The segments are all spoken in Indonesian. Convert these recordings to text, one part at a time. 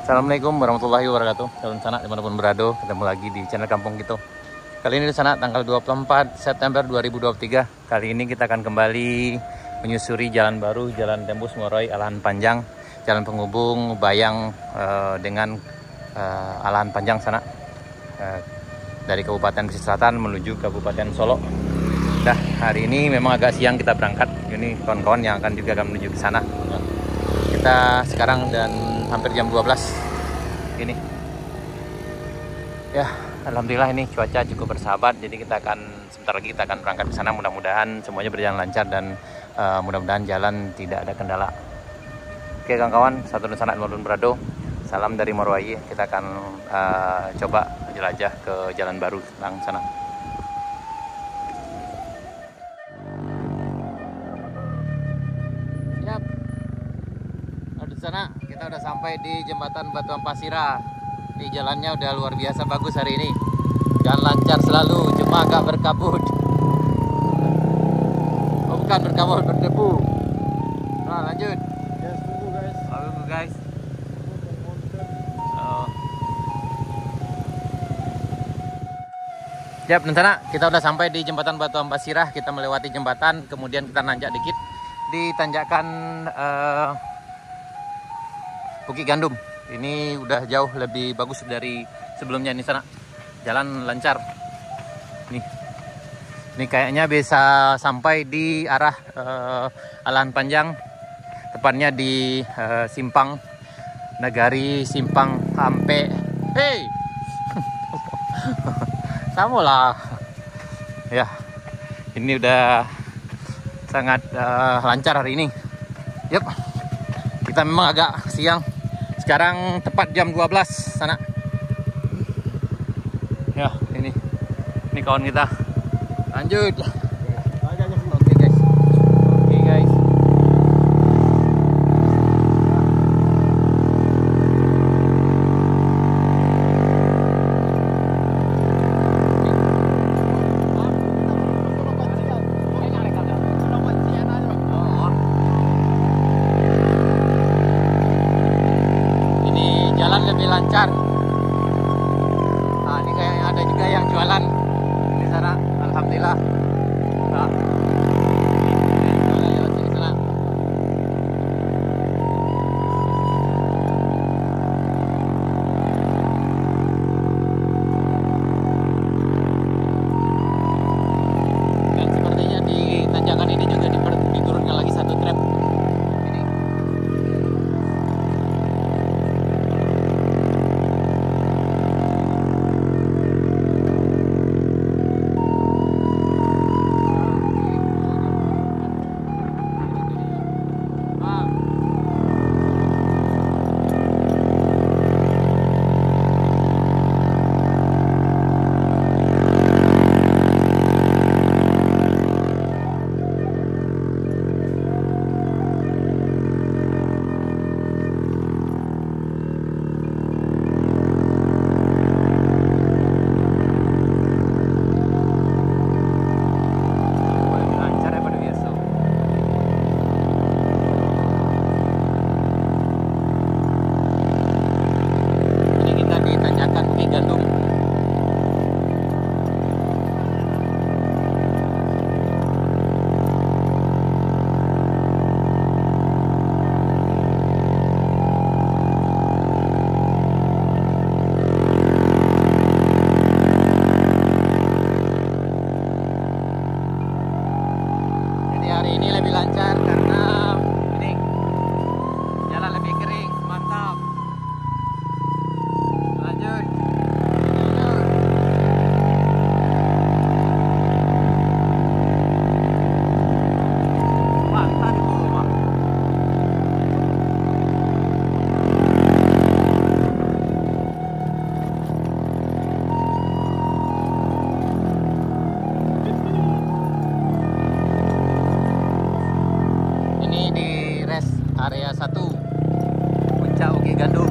Assalamualaikum warahmatullahi wabarakatuh. Salam sanak dimanapun berada, ketemu lagi di channel Kampung Gitu. Kali ini di sana tanggal 24 September 2023. Kali ini kita akan kembali menyusuri jalan baru, Jalan Tembus Moroy, Alahan Panjang, jalan penghubung Bayang dengan Alahan Panjang sana, dari Kabupaten Pesisir Selatan menuju Kabupaten Solo. Nah, hari ini memang agak siang kita berangkat. Ini kawan-kawan yang akan menuju ke sana. Kita sekarang dan hampir jam 12 ini. Ya, alhamdulillah ini cuaca cukup bersahabat. Jadi sebentar lagi kita akan berangkat ke sana. Mudah-mudahan semuanya berjalan lancar dan mudah-mudahan jalan tidak ada kendala. Oke kawan-kawan, satu sanak dimanapun berada. Salam dari Morowai. Kita akan coba jelajah ke jalan baru tentang sana. Siap. Di sana kita udah sampai di jembatan Batuan Pasirah. Ini jalannya udah luar biasa bagus hari ini. Jalan lancar selalu, cuma agak berkabut. Oh bukan berkabut, berdebu. Nah lanjut. Yes, tunggu guys. Tunggu guys. Oh. Siap, dan sana kita udah sampai di jembatan Batuan Pasirah. Kita melewati jembatan, kemudian kita nanjak dikit di tanjakan Bukit Gandum. Ini udah jauh lebih bagus dari sebelumnya. Ini sana jalan lancar. Ini kayaknya bisa sampai di arah Alahan Panjang, tepatnya di Simpang Negari, Simpang Ampe. Hey, sama lah. Ya, ini udah sangat lancar hari ini. Yep. Kita memang agak siang. Sekarang tepat jam 12 sana. Ya, ini kawan kita. Lanjut. Oke guys. Oke guys. Jalan lebih lancar. Nah, ini kayak ada juga yang jualan di sana. Alhamdulillah. Nah, jualan lewat sini sana. Dan sepertinya di tanjakan ini juga diturunkan lagi satu trap. Hari ini lebih lancar karena ini jalan lebih kering, mantap. Lanjut. Mantap di rumah. Area 1 Puncak Bukit Gandum.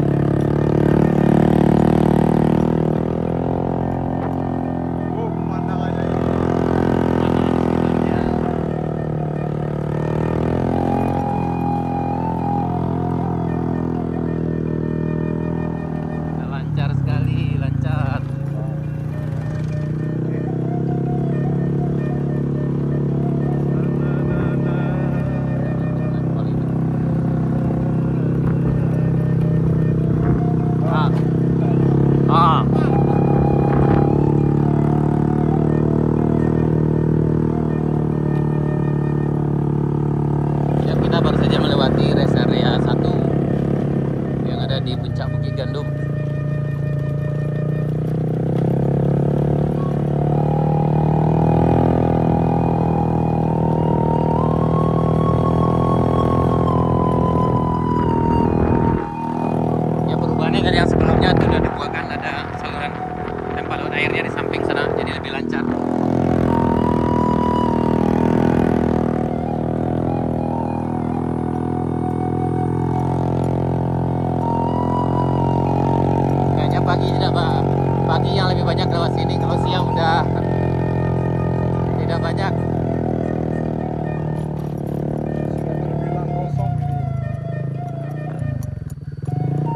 Pemandangannya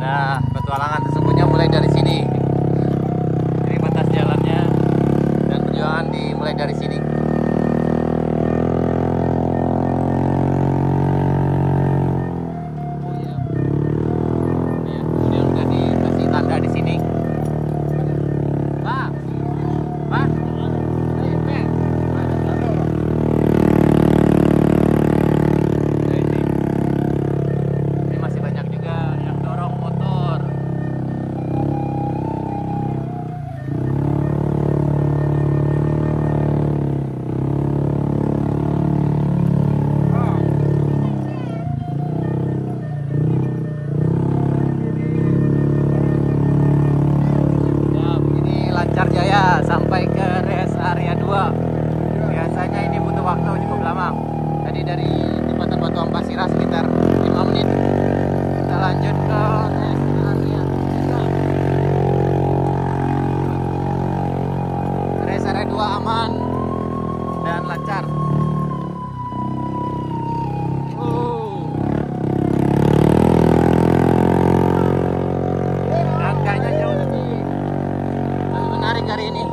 Nah, petualangan sesungguhnya mulai dari sini. Ini batas jalannya dan perjuangan dimulai dari sini. Oh iya. Ya, kemudian udah dikasih tanda di sini. Pak. Pak. Ini masih banyak juga yang dorong motor. Lancar jaya sampai ke rest area 2. Biasanya ini butuh waktu cukup lama. Tadi dari jembatan Batu Ampasira sekitar 5 menit. Kita lanjut ke rest area 3. Rest area 2 aman dan lancar. Dan kayaknya jauh lebih menarik hari ini.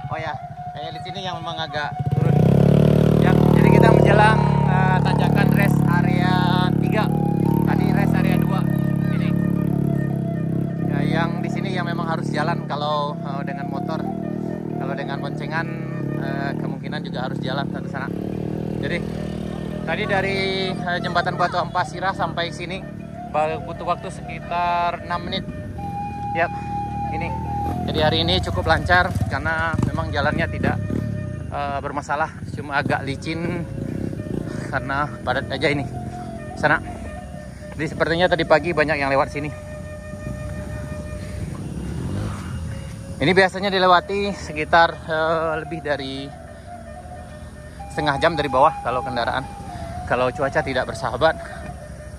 Oh ya, kayak di sini yang memang agak turun. Ya, jadi kita menjelang tanjakan rest area 3. Tadi rest area 2 ini. Ya, yang di sini yang memang harus jalan kalau dengan motor. Kalau dengan boncengan kemungkinan juga harus jalan ke sana. Jadi tadi dari jembatan Batu Ampasira sampai sini butuh waktu sekitar 6 menit. Yap, ini. Jadi hari ini cukup lancar karena memang jalannya tidak bermasalah, cuma agak licin karena padat aja ini sana. Jadi sepertinya tadi pagi banyak yang lewat sini. Ini biasanya dilewati sekitar lebih dari setengah jam dari bawah kalau kendaraan, kalau cuaca tidak bersahabat.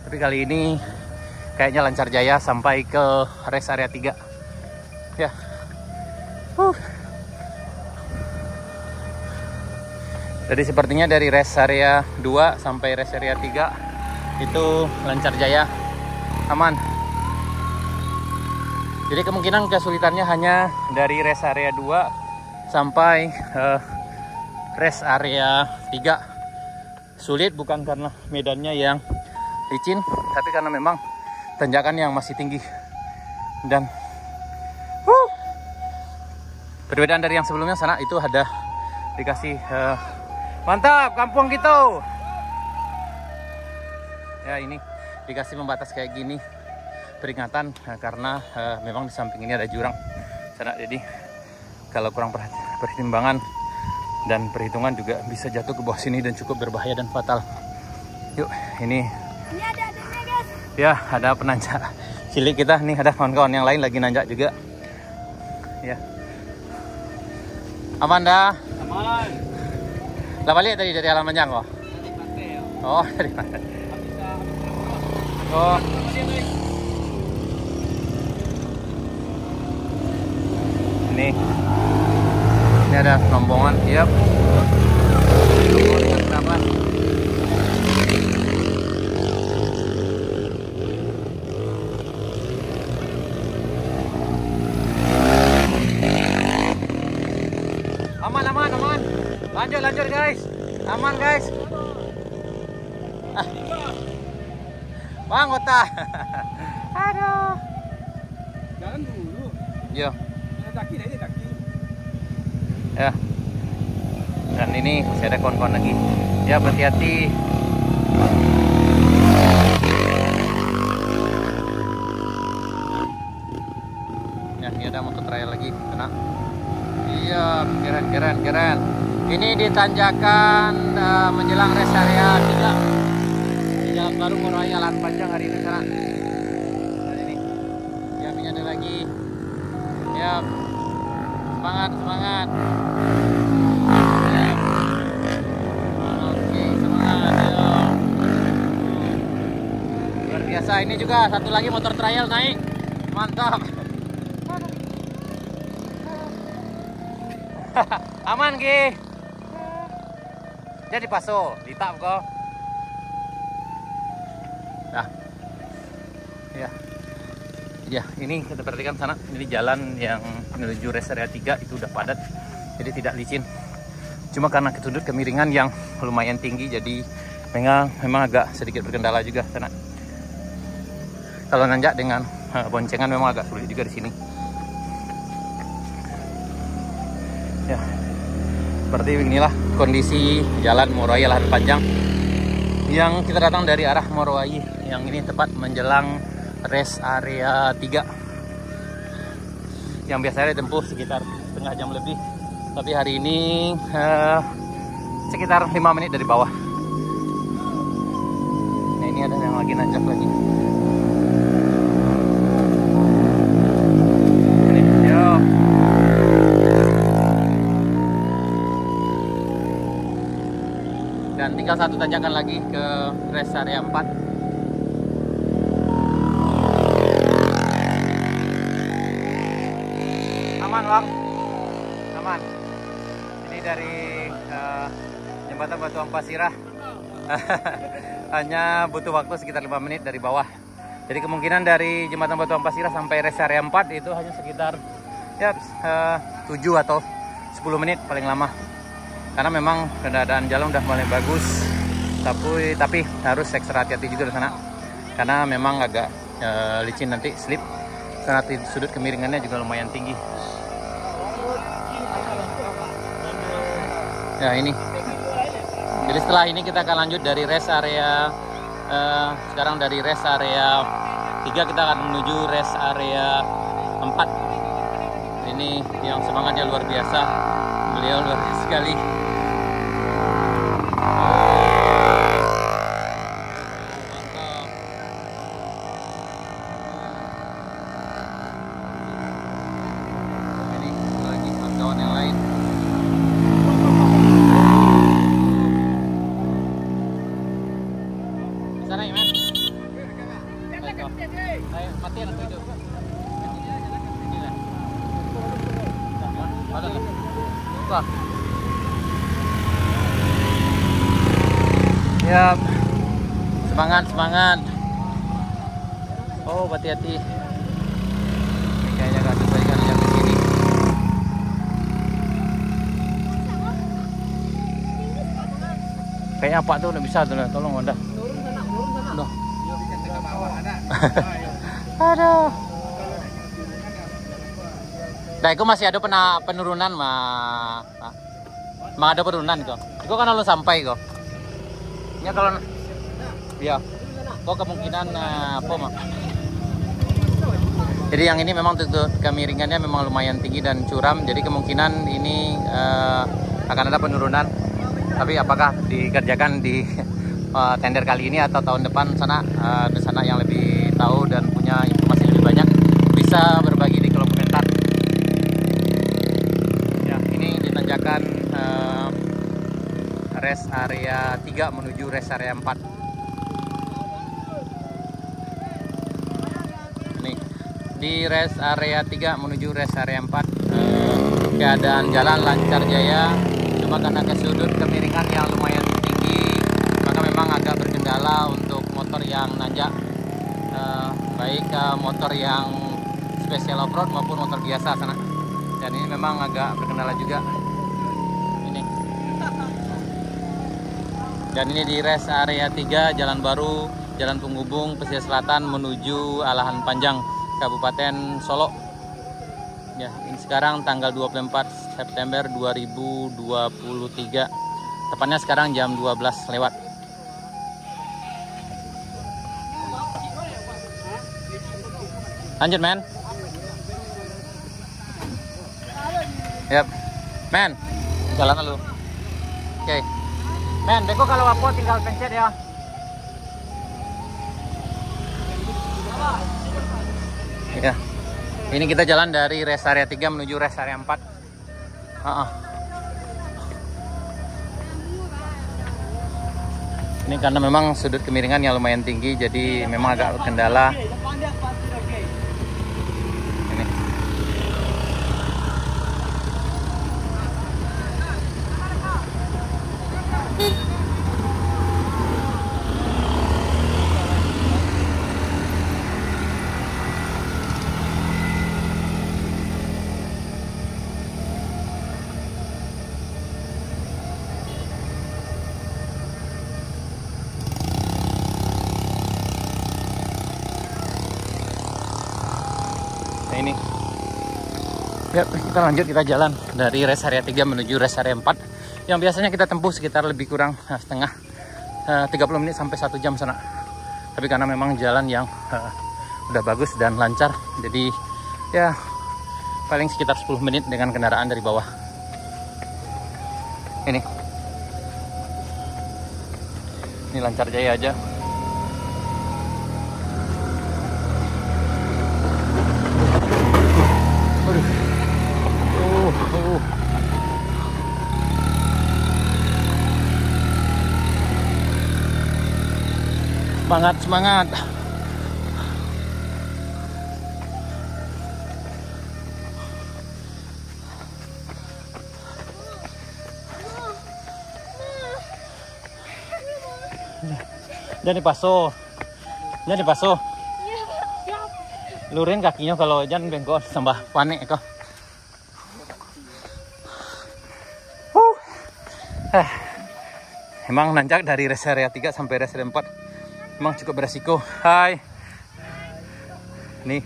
Tapi kali ini kayaknya lancar jaya sampai ke rest area 3. Ya. Jadi sepertinya dari rest area 2 sampai rest area 3 itu lancar jaya, aman. Jadi kemungkinan kesulitannya hanya dari rest area 2 sampai rest area 3. Sulit bukan karena medannya yang licin, tapi karena memang tanjakan yang masih tinggi. Dan perbedaan dari yang sebelumnya sana itu ada dikasih mantap kampung gitu. Ya, ini dikasih pembatas kayak gini peringatan karena memang di samping ini ada jurang sana. Jadi kalau kurang pertimbangan dan perhitungan juga bisa jatuh ke bawah sini dan cukup berbahaya dan fatal. Yuk, ini ada guys. Ya, ada penanjak cilik kita nih, ada kawan-kawan yang lain lagi nanjak juga. Ya. Aman dah? Aman. Lah balik tadi dari Alamanjang kok? Dari Pantai ya. Oh, dari Pantai. Oh. Ini ada rombongan, yep. Rombongan berapa? Aman. Lanjut guys. Aman guys. Bang, kota. Aduh. Jalan dulu. Iya. Daki. Ya. Dan ini masih ada kawan-kawan lagi. Ya, hati-hati. Ya, ini ada motor trail lagi, kena. Iya, keren. Ini di tanjakan menjelang rest area 3. Di Jalan Baru Morowali Alat Panjang hari ini sana. Nah, ini. Ya, ini ada lagi. Ya. Semangat. Ya. Oke, semangat. Ya. Luar biasa. Ini juga satu lagi motor trail naik. Mantap. Aman Ki. Jadi paso, ditap kok. Nah, ya. Ya, ini kita perhatikan sana, ini jalan yang menuju rest area 3 itu udah padat, jadi tidak licin. Cuma karena sudut kemiringan yang lumayan tinggi, jadi memang agak sedikit berkendala juga sana. Kalau nanjak dengan boncengan memang agak sulit juga di sini. Ya, seperti inilah kondisi jalan Morowai Lahan Panjang yang kita datang dari arah Morowai, yang ini tepat menjelang rest area 3 yang biasanya ditempuh sekitar setengah jam lebih, tapi hari ini sekitar 5 menit dari bawah. Nah, ini ada yang lagi nanjak lagi. Ini, yo. Dan tinggal satu tanjakan lagi ke rest area 4. Aman bang, aman. Ini dari jembatan Batu Ampasirah hanya butuh waktu sekitar 5 menit dari bawah. Jadi kemungkinan dari jembatan Batu Ampasirah sampai rest area 4 itu hanya sekitar ya 7 atau 10 menit paling lama. Karena memang keadaan jalan udah mulai bagus, tapi harus ekstra hati-hati juga di sana. Karena memang agak licin nanti slip. Karena sudut kemiringannya juga lumayan tinggi. Ya ini. Jadi setelah ini kita akan lanjut dari rest area sekarang dari rest area 3 kita akan menuju rest area 4. Ini yang semangatnya luar biasa. Beliau luar biasa sekali. Ya, semangat. Oh, hati-hati. Ini kayaknya gak bisa ikan yang di sini. Kayaknya apa tuh udah bisa tuh, tolong Honda. Aduh. Aduh. Nah, itu masih ada penurunan mah. Mah ada penurunan kok. Itu kan lalu sampai kok. Ya kalau ya, kok kemungkinan apa mah? Jadi yang ini memang kemiringannya memang lumayan tinggi dan curam. Jadi kemungkinan ini akan ada penurunan. Tapi apakah dikerjakan di tender kali ini atau tahun depan sana, di sana yang lebih tahu dan punya informasi lebih banyak bisa berbagi di kolom komentar. Ya, ini ditanjakan rest area 3 menuju rest area 4. Nih, di rest area 3 menuju rest area 4 keadaan jalan lancar jaya, cuma karena sudut kemiringan yang lumayan tinggi maka memang agak berkendala untuk motor yang nanjak, baik motor yang spesial off-road maupun motor biasa sana. Dan ini memang agak berkendala juga. Dan ini di rest area 3 Jalan Baru, Jalan Penghubung Pesisir Selatan menuju Lahan Panjang, Kabupaten Solo. Ya, ini sekarang tanggal 24 September 2023. Tepatnya sekarang jam 12 lewat. Lanjut, men. Yap. Men, jalan dulu. Oke. Men, beko kalau apa tinggal pencet ya. Ya. Ini kita jalan dari rest area 3 menuju rest area 4. Ini karena memang sudut kemiringan yang lumayan tinggi, jadi memang agak kendala. Ini. Ya, kita lanjut, kita jalan dari rest area 3 menuju rest area 4 yang biasanya kita tempuh sekitar lebih kurang setengah 30 menit sampai 1 jam sana. Tapi karena memang jalan yang udah bagus dan lancar, jadi ya paling sekitar 10 menit dengan kendaraan dari bawah. Ini lancar jaya aja. Semangat, semangat. Jangan dipaso. Jangan dipaso. Lurin kakinya kalau jangan bengkok tambah panik kok. Emang nanjak dari rest area 3 sampai rest area 4 emang cukup beresiko. Hai. Nih.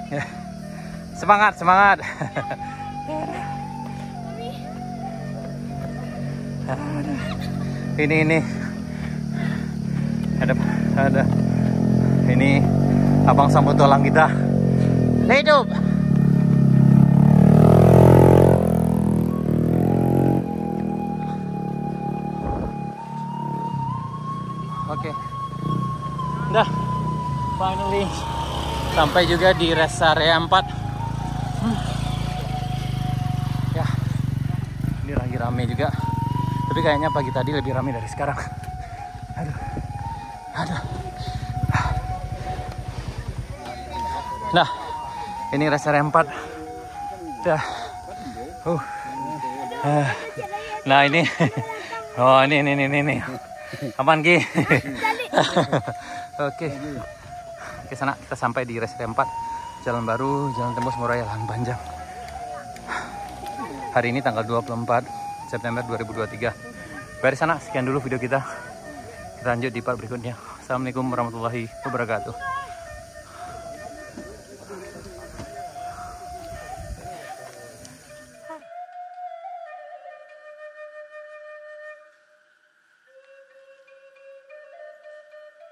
Ya. Semangat, semangat. Ini. Ada. Ini abang sambut tulang kita. Hidup. Oke. Udah. Finally sampai juga di rest area 4. Ya. Ini lagi rame juga. Tapi kayaknya pagi tadi lebih rame dari sekarang. Aduh. Nah, ini rest area 4. Dah. Nah, ini. Oh, ini. Aman, Ki. Oke. Ke sana kita sampai di rest area 4. Jalan baru, Jalan Tembus Moraya Lahan Panjang. Hari ini tanggal 24 September 2023. Dari sana sekian dulu video kita. Kita lanjut di part berikutnya. Assalamualaikum warahmatullahi wabarakatuh.